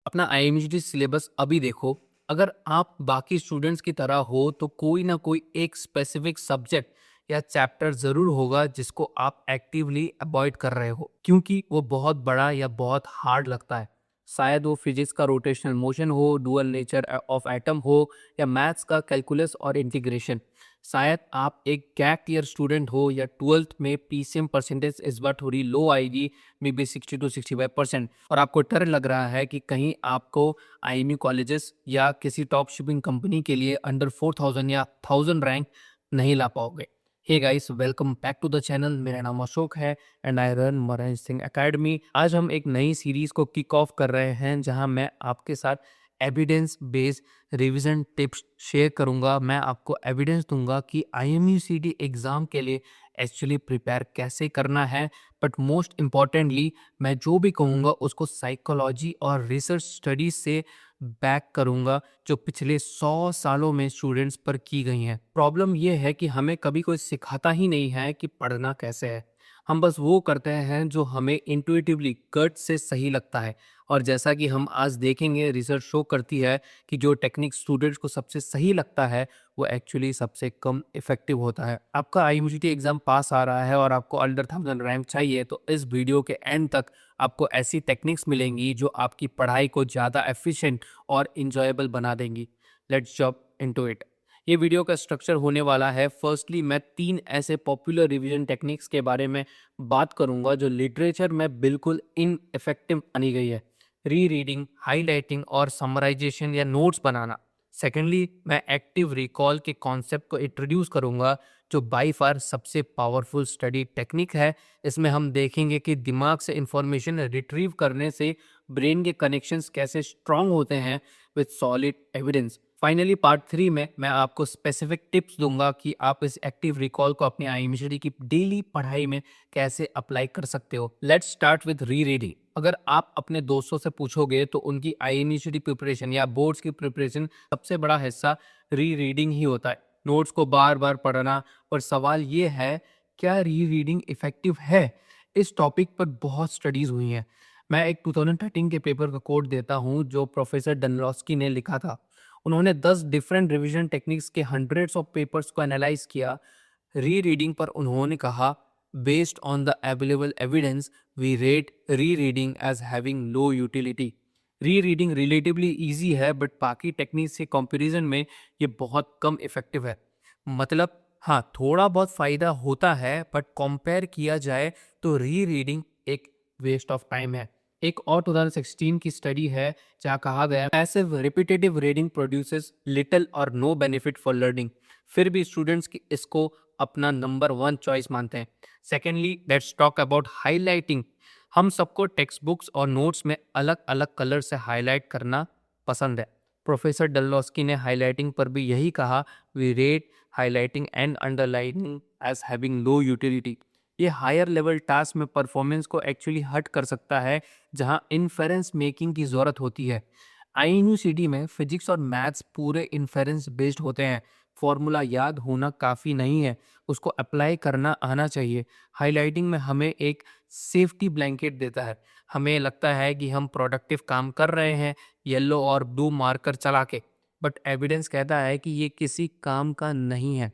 अपना IMD syllabus अभी देखो। अगर आप बाकी स्टूडेंट्स की तरह हो तो कोई ना कोई एक स्पेसिफिक सब्जेक्ट या चैप्टर ज़रूर होगा जिसको आप एक्टिवली अवॉइड कर रहे हो क्योंकि वो बहुत बड़ा या बहुत हार्ड लगता है। शायद वो फिजिक्स का रोटेशनल मोशन हो, डुअल नेचर ऑफ एटम हो, या मैथ्स का कैलकुलस और इंटीग्रेशन। शायद आप एक गैप ईयर स्टूडेंट हो या ट्वेल्थ में पीसीएम परसेंटेज इस बार थोड़ी लो आएगी, मे बी 60 to 65%, और आपको डर लग रहा है कि कहीं आपको आईएमयू कॉलेजेस या किसी टॉप शिपिंग कंपनी के लिए अंडर 4000 या 1000 रैंक नहीं ला पाओगे। Hey guys, welcome back to the channel. मेरा नाम अशोक है and I run Maran Singh academy. आज हम एक नई सीरीज को किक ऑफ कर रहे हैं जहां मैं आपके साथ evidence based revision tips share करूंगा। मैं आपको एविडेंस दूंगा कि आईएमयूसीडी एग्जाम के लिए एक्चुअली प्रिपेयर कैसे करना है। बट मोस्ट इम्पॉर्टेंटली, मैं जो भी कहूँगा उसको साइकोलॉजी और रिसर्च स्टडीज से बैक करूँगा जो पिछले 100 सालों में स्टूडेंट्स पर की गई हैं। प्रॉब्लम यह है कि हमें कभी कोई सिखाता ही नहीं है कि पढ़ना कैसे है। हम बस वो करते हैं जो हमें इंट्यूटिवली गट से सही लगता है। और जैसा कि हम आज देखेंगे, रिसर्च शो करती है कि जो टेक्निक स्टूडेंट्स को सबसे सही लगता है वो एक्चुअली सबसे कम इफेक्टिव होता है। आपका आईएमडी एग्जाम पास आ रहा है और आपको अंडर 1000 रैंक चाहिए, तो इस वीडियो के एंड तक आपको ऐसी टेक्निक्स मिलेंगी जो आपकी पढ़ाई को ज़्यादा एफिशिएंट और इंजॉयबल बना देंगी। Let's jump into it. ये वीडियो का स्ट्रक्चर होने वाला है। फर्स्टली, मैं 3 ऐसे पॉपुलर रिवीजन टेक्निक्स के बारे में बात करूंगा जो लिटरेचर में बिल्कुल इनइफेक्टिव मानी गई है। री रीडिंग, हाईलाइटिंग और समराइजेशन या नोट्स बनाना। सेकेंडली, मैं एक्टिव रिकॉल के कॉन्सेप्ट को इंट्रोड्यूस करूंगा जो बाई फार सबसे पावरफुल स्टडी टेक्निक है। इसमें हम देखेंगे कि दिमाग से इंफॉर्मेशन रिट्रीव करने से ब्रेन के कनेक्शंस कैसे स्ट्रांग होते हैं with solid evidence. Finally, part 3 में मैं आपको स्पेसिफिक टिप्स दूंगा कि आप इस एक्टिव रिकॉल को अपनी आईएमडी की डेली पढ़ाई में कैसे अप्लाई कर सकते हो। लेट्स स्टार्ट विद री रीडिंग। अगर आप अपने दोस्तों से पूछोगे तो उनकी आईएमडी प्रिपरेशन या बोर्ड्स की प्रिपरेशन सबसे बड़ा हिस्सा री रीडिंग ही होता है, नोट्स को बार बार पढ़ना। पर सवाल ये है, क्या री रीडिंग इफेक्टिव है? इस टॉपिक पर बहुत स्टडीज हुई हैं। मैं एक 2013 के पेपर का कोट देता हूँ जो प्रोफेसर डनलॉस्की ने लिखा था। उन्होंने 10 डिफरेंट रिवीजन टेक्निक्स के हंड्रेड्स ऑफ पेपर्स को एनालाइज किया। री रीडिंग पर उन्होंने कहा, based on the available evidence we rate rereading as having low utility. Rereading relatively easy है बट बाकी टेक्निक्स के कंपैरिजन में ये बहुत कम इफेक्टिव है। मतलब हाँ, थोड़ा बहुत फायदा होता है बट कंपेयर किया जाए तो री रीडिंग एक वेस्ट ऑफ टाइम है। एक और 2016 की स्टडी है जहाँ कहा गया, passive repetitive reading produces little और नो बेनिफिट फॉर लर्निंग। फिर भी स्टूडेंट्स की इसको अपना नंबर 1 चॉइस मानते हैं। Secondly, let's talk about highlighting. हम सबको टेक्स्ट बुक्स और नोट्स में अलग अलग कलर से हाईलाइट करना पसंद है। प्रोफेसर डल्लॉस्की ने हाईलाइटिंग पर भी यही कहा, we rate highlighting and underlining as having low utility. ये हायर लेवल टास्क में परफॉर्मेंस को एक्चुअली हर्ट कर सकता है जहां इन्फेरेंस मेकिंग की ज़रूरत होती है। आईएनयूसीडी में फिजिक्स और मैथ्स पूरे इन्फेरेंस बेस्ड होते हैं। फॉर्मूला याद होना काफ़ी नहीं है, उसको अप्लाई करना आना चाहिए। हाईलाइटिंग में हमें एक सेफ्टी ब्लैंकेट देता है। हमें लगता है कि हम प्रोडक्टिव काम कर रहे हैं येलो और ब्लू मार्कर चला के, बट एविडेंस कहता है कि ये किसी काम का नहीं है।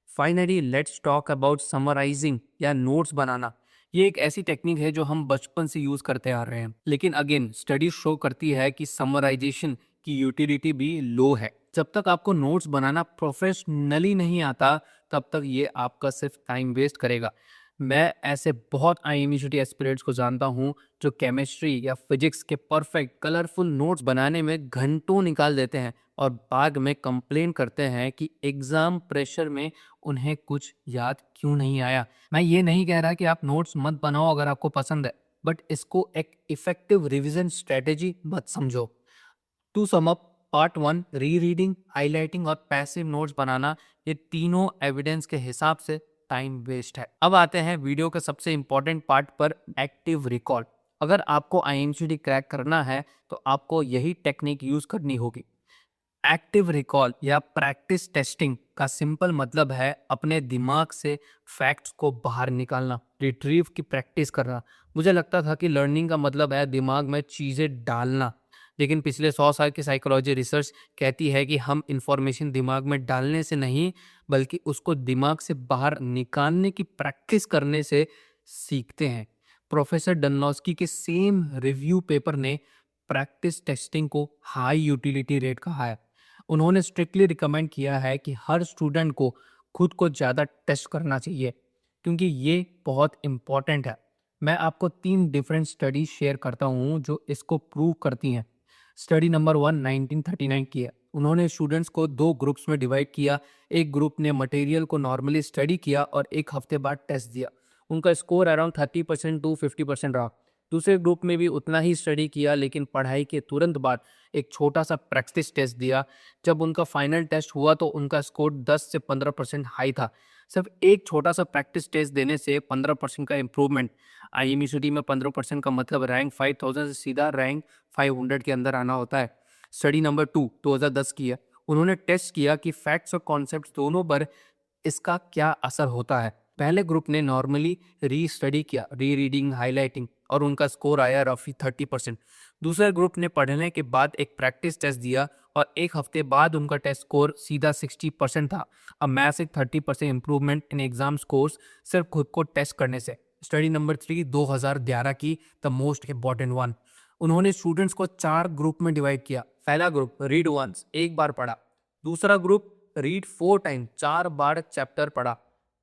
Finally, let's talk about summarising या नोट्स बनाना। ये एक ऐसी टेक्निक है जो हम बचपन से यूज करते आ रहे हैं, लेकिन अगेन स्टडी शो करती है कि समराइजेशन की यूटिलिटी भी लो है। जब तक आपको नोट्स बनाना प्रोफेशनली नहीं आता, तब तक ये आपका सिर्फ टाइम वेस्ट करेगा। मैं ऐसे बहुत आईएमयूसीडी एस्पिरेंट्स को जानता हूँ जो केमिस्ट्री या फिजिक्स के परफेक्ट कलरफुल नोट्स बनाने में घंटों निकाल देते हैं और बाद में कंप्लेन करते हैं कि एग्जाम प्रेशर में उन्हें कुछ याद क्यों नहीं आया। मैं ये नहीं कह रहा कि आप नोट्स मत बनाओ अगर आपको पसंद है, बट इसको एक इफेक्टिव रिवीजन स्ट्रेटेजी मत समझो। टू सम अप, पार्ट 1 री रीडिंग, हाईलाइटिंग और पैसिव नोट्स बनाना, ये तीनों एविडेंस के हिसाब से टाइम वेस्ट है। अब आते हैं वीडियो के सबसे इंपॉर्टेंट पार्ट पर, एक्टिव रिकॉल। अगर आपको आईएमसीडी क्रैक करना है तो आपको यही टेक्निक यूज करनी होगी। एक्टिव रिकॉल या प्रैक्टिस टेस्टिंग का सिंपल मतलब है अपने दिमाग से फैक्ट्स को बाहर निकालना, रिट्रीव की प्रैक्टिस करना। मुझे लगता था कि लर्निंग का मतलब है दिमाग में चीज़ें डालना, लेकिन पिछले 100 साल की साइकोलॉजी रिसर्च कहती है कि हम इंफॉर्मेशन दिमाग में डालने से नहीं, बल्कि उसको दिमाग से बाहर निकालने की प्रैक्टिस करने से सीखते हैं। प्रोफेसर डनलॉस्की के सेम रिव्यू पेपर ने प्रैक्टिस टेस्टिंग को हाई यूटिलिटी रेट कहा है। उन्होंने स्ट्रिक्टली रिकमेंड किया है कि हर स्टूडेंट को खुद को ज़्यादा टेस्ट करना चाहिए, क्योंकि ये बहुत इम्पॉर्टेंट है। मैं आपको 3 डिफरेंट स्टडी शेयर करता हूँ जो इसको प्रूव करती हैं। स्टडी नंबर 1 1939 की है। उन्होंने स्टूडेंट्स को 2 ग्रुप्स में डिवाइड किया। एक ग्रुप ने मटेरियल को नॉर्मली स्टडी किया और एक हफ्ते बाद टेस्ट दिया। उनका स्कोर अराउंड 30% टू 50% रहा। दूसरे ग्रुप में भी उतना ही स्टडी किया, लेकिन पढ़ाई के तुरंत बाद एक छोटा सा प्रैक्टिस टेस्ट दिया। जब उनका फाइनल टेस्ट हुआ तो उनका स्कोर 10 से 15% हाई था। सिर्फ एक छोटा सा प्रैक्टिस टेस्ट देने से 15% का इम्प्रूवमेंट। आईएमयूसीटी में 15% का मतलब रैंक 5000 से सीधा रैंक 500 के अंदर आना होता है। स्टडी नंबर 2 2010 की है। उन्होंने टेस्ट किया कि फैक्ट्स और कॉन्सेप्ट्स दोनों पर इसका क्या असर होता है। पहले ग्रुप ने नॉर्मली री स्टडी किया, री रीडिंग, हाईलाइटिंग, और उनका स्कोर आया रफली 30%। दूसरे ग्रुप ने पढ़ने के बाद एक प्रैक्टिस टेस्ट दिया और एक हफ्ते बाद उनका टेस्ट स्कोर सीधा 60% था। अब massive 30% improvement in exam scores सिर्फ खुद को टेस्ट करने से। स्टडी नंबर 3 2011 की, द मोस्ट इम्पॉर्टेंट वन। उन्होंने स्टूडेंट्स को 4 ग्रुप में डिवाइड किया। पहला ग्रुप रीड वंस, एक बार पढ़ा। दूसरा ग्रुप रीड 4 टाइम, 4 बार चैप्टर पढ़ा।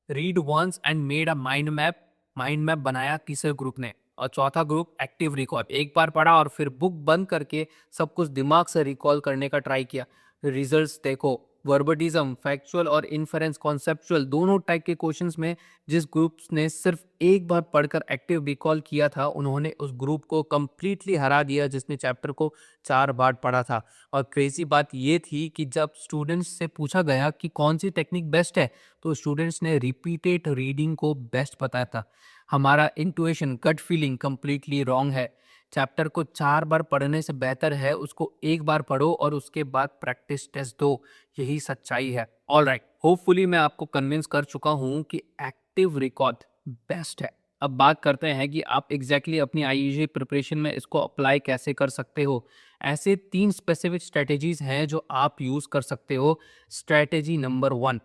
Read once and made a mind map, mind map बनाया तीसरे ग्रुप ने। और चौथा ग्रुप एक्टिव रिकॉल, एक बार पढ़ा और फिर बुक बंद करके सब कुछ दिमाग से रिकॉल करने का ट्राई किया। रिजल्ट्स देखो, वर्बटिज्म, फैक्चुअल और इन्फरेंस कॉन्सेप्चुअल दोनों टाइप के क्वेश्चंस में जिस ग्रुप ने सिर्फ एक बार पढ़कर एक्टिव रिकॉल किया था, उन्होंने उस ग्रुप को कंप्लीटली हरा दिया जिसने चैप्टर को 4 बार पढ़ा था। और क्रेजी बात ये थी कि जब स्टूडेंट्स से पूछा गया कि कौन सी टेक्निक बेस्ट है, तो स्टूडेंट्स ने रिपीटेड रीडिंग को बेस्ट बताया था। हमारा intuition, gut feeling completely wrong है। चैप्टर को 4 बार पढ़ने से बेहतर है उसको एक बार पढ़ो और उसके बाद प्रैक्टिस टेस्ट दो। यही सच्चाई है। ऑल राइट, होपफुली मैं आपको कन्विंस कर चुका हूँ कि एक्टिव रिकॉर्ड बेस्ट है। अब बात करते हैं कि आप एग्जैक्टली अपनी आईईजी प्रिपरेशन में इसको अप्लाई कैसे कर सकते हो। ऐसे 3 स्पेसिफिक स्ट्रेटेजीज हैं जो आप यूज कर सकते हो। स्ट्रेटेजी नंबर 1,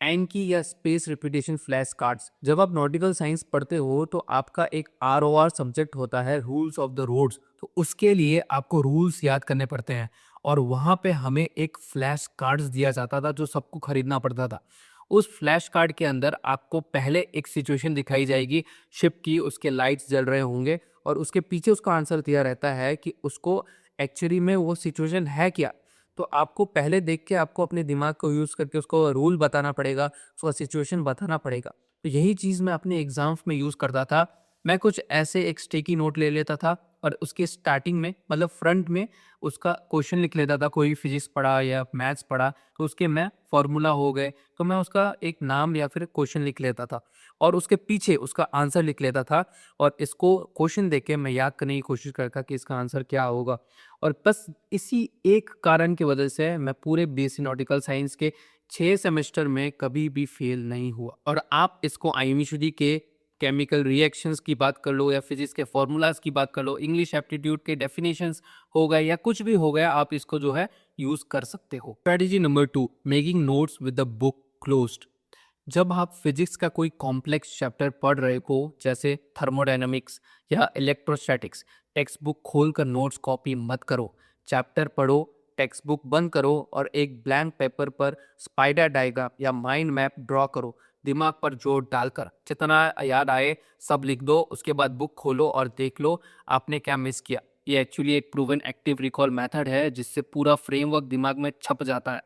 एनकी या स्पेस रिपीटेशन फ्लैश कार्ड्स। जब आप नॉटिकल साइंस पढ़ते हो तो आपका एक आरओआर सब्जेक्ट होता है, रूल्स ऑफ द रोड्स। तो उसके लिए आपको रूल्स याद करने पड़ते हैं और वहां पे हमें एक फ्लैश कार्ड्स दिया जाता था जो सबको खरीदना पड़ता था। उस फ्लैश कार्ड के अंदर आपको पहले एक सिचुएशन दिखाई जाएगी शिप की, उसके लाइट्स जल रहे होंगे और उसके पीछे उसका आंसर दिया रहता है कि उसको एक्चुअली में वो सिचुएशन है क्या। तो आपको पहले देख के आपको अपने दिमाग को यूज़ करके उसको रूल बताना पड़ेगा, उसका सिचुएशन बताना पड़ेगा। तो यही चीज़ मैं अपने एग्ज़ाम्स में यूज़ करता था। मैं कुछ ऐसे एक स्टिकी नोट ले लेता था और उसके स्टार्टिंग में, मतलब फ्रंट में, उसका क्वेश्चन लिख लेता था। कोई फिजिक्स पढ़ा या मैथ्स पढ़ा तो उसके मैं फॉर्मूला हो गए, तो मैं उसका एक नाम या फिर क्वेश्चन लिख लेता था और उसके पीछे उसका आंसर लिख लेता था। और इसको क्वेश्चन देख के मैं याद करने की कोशिश करता कि इसका आंसर क्या होगा। और बस इसी एक कारण की वजह से मैं पूरे बीएससी नॉटिकल साइंस के 6 सेमेस्टर में कभी भी फेल नहीं हुआ। और आप इसको आईएमयूसीडी के केमिकल रिएक्शंस की बात कर लो या फिजिक्स के फॉर्मूलाज की बात कर लो, इंग्लिश एप्टीट्यूड के डेफिनेशंस हो गए या कुछ भी हो गया, आप इसको जो है यूज कर सकते हो। Strategy number 2, making notes with the book closed. जब आप फिजिक्स का कोई कॉम्प्लेक्स चैप्टर पढ़ रहे हो, जैसे थर्मोडायनामिक्स या इलेक्ट्रोस्टैटिक्स, टेक्स्ट बुक खोलकर नोट्स कॉपी मत करो। चैप्टर पढ़ो, टेक्स्ट बुक बंद करो और एक ब्लैंक पेपर पर स्पाइडर डायग्राम या माइंड मैप ड्रॉ करो, दिमाग पर जोर डालकर। जितना याद आए सब लिख दो, उसके बाद बुक खोलो और देख लो आपने क्या मिस किया। ये एक्चुअली एक प्रूवन एक्टिव रिकॉल मेथड है जिससे पूरा फ्रेमवर्क दिमाग में छप जाता है।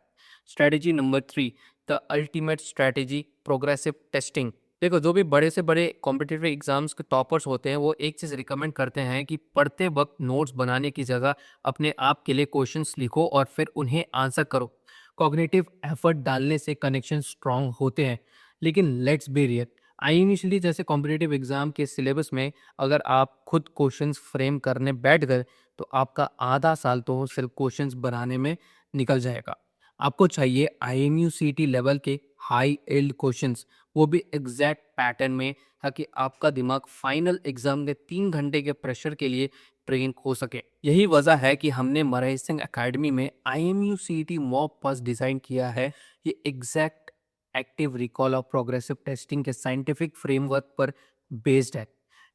Strategy number 3, the ultimate strategy, progressive testing. देखो, जो भी बड़े से बड़े कॉम्पिटिटिव एग्जाम्स के टॉपर्स होते हैं वो एक चीज़ रिकमेंड करते हैं कि पढ़ते वक्त नोट्स बनाने की जगह अपने आप के लिए क्वेश्चंस लिखो और फिर उन्हें आंसर करो। कॉग्निटिव एफर्ट डालने से कनेक्शन स्ट्रांग होते हैं। लेकिन लेट्स बी रियल, आईएमयूसीडी जैसे कॉम्पिटिटिव एग्जाम के सिलेबस में अगर आप खुद क्वेश्चंस फ्रेम करने बैठ गए तो आपका आधा साल तो सिर्फ क्वेश्चंस बनाने में निकल जाएगा। आपको चाहिए आईएमयूसीटी लेवल के हाई एल्ड क्वेश्चंस, वो भी एग्जैक्ट पैटर्न में, ताकि आपका दिमाग फाइनल एग्जाम के 3 घंटे के प्रेशर के लिए ट्रेन हो सके। यही वजह है कि हमने मरही सिंह एकेडमी में IMU CET मॉक पास डिजाइन किया है। ये एग्जैक्ट एक्टिव रिकॉल और प्रोग्रेसिव टेस्टिंग के साइंटिफिक फ्रेमवर्क पर बेस्ड है।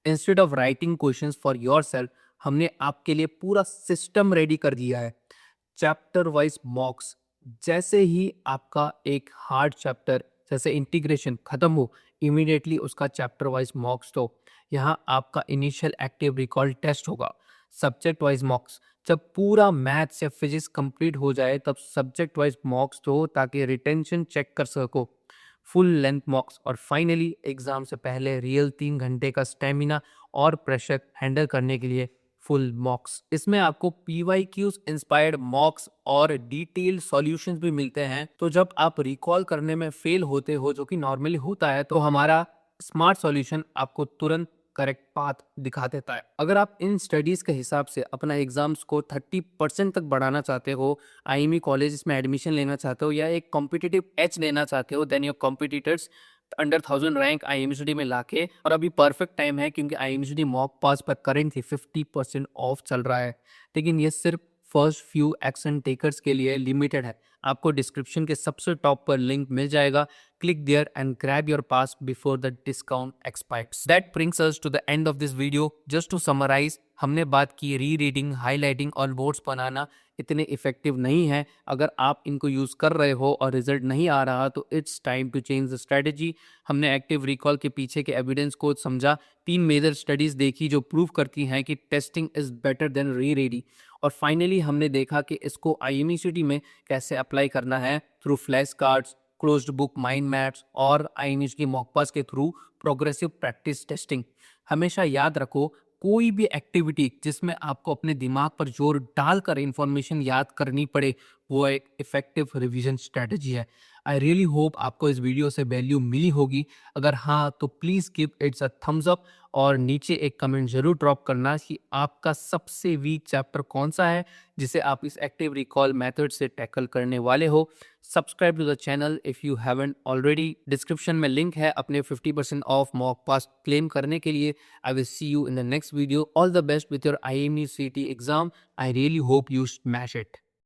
Instead of writing questions for yourself, हमने आपके लिए पूरा सिस्टम रेडी कर दिया है। चैप्टर वाइज मॉक्स, जैसे ही आपका एक हार्ड चैप्टर जैसे इंटीग्रेशन खत्म हो, इमीडिएटली उसका चैप्टर वाइज मॉक्स दो। यहाँ आपका इनिशियल एक्टिव रिकॉल टेस्ट होगा। सब्जेक्ट वाइज मॉक्स, जब पूरा मैथ्स या फिजिक्स कंप्लीट हो जाए तब सब्जेक्ट वाइज मॉक्स दो ताकि रिटेंशन चेक कर सको। फुल लेंथ मॉक्स, और फाइनली एग्जाम से पहले रियल 3 घंटे का स्टेमिना और प्रेशर हैंडल करने के लिए फुल मॉक्स। इसमें आपको PYQs इंस्पायर्ड मॉक्स और डिटेल्ड सॉल्यूशंस भी मिलते हैं। तो जब आप रिकॉल करने में फेल होते हो, जो कि नॉर्मली होता है, तो हमारा स्मार्ट सॉल्यूशन आपको तुरंत करेक्ट पाथ दिखा देता है। अगर आप इन स्टडीज के हिसाब से अपना एग्जाम्स को 30% तक बढ़ाना चाहते हो, IME कॉलेज में एडमिशन लेना चाहते हो, या एक कॉम्पिटिटिव एज लेना चाहते हो then your competitors under 1000 rank IMCD में लाके, और अभी परफेक्ट टाइम है क्योंकि IMCD मॉक पास पर करेंटली 50% ऑफ चल रहा है। लेकिन ये सिर्फ फर्स्ट फ्यू एक्शन टेकर्स के लिए लिमिटेड है। आपको डिस्क्रिप्शन के सबसे टॉप पर लिंक मिल जाएगा। Click there and grab your pass before the discount expires. That brings us to the end of this video. Just to summarize, हमने बात की री रीडिंग, हाईलाइटिंग और नोट्स बनाना इतने इफेक्टिव नहीं है। अगर आप इनको यूज कर रहे हो और रिजल्ट नहीं आ रहा तो it's time to change the strategy. हमने एक्टिव रिकॉल के पीछे के एविडेंस को समझा, 3 मेजर स्टडीज देखी जो प्रूव करती हैं कि टेस्टिंग इज बेटर देन री रीडिंग, और फाइनली हमने देखा कि इसको IMCD में कैसे अप्लाई करना है through flash cards, closed book mind maps और IMCD मॉक पास के थ्रू प्रोग्रेसिव प्रैक्टिस टेस्टिंग। हमेशा याद रखो, कोई भी एक्टिविटी जिसमें आपको अपने दिमाग पर जोर डालकर इंफॉर्मेशन याद करनी पड़े, वो एक इफेक्टिव रिवीजन स्ट्रेटजी है। आई रियली होप आपको इस वीडियो से वैल्यू मिली होगी। अगर हाँ तो please give it's a thumbs up, और नीचे एक कमेंट जरूर ड्रॉप करना कि आपका सबसे वीक चैप्टर कौन सा है जिसे आप इस एक्टिव रिकॉल मेथड से टैकल करने वाले हो। Subscribe to the channel if you haven't already. Description में लिंक है अपने 50% ऑफ मॉक पास क्लेम करने के लिए। I will see you in the next video. All the best with your IME CET exam. I really hope you smash it.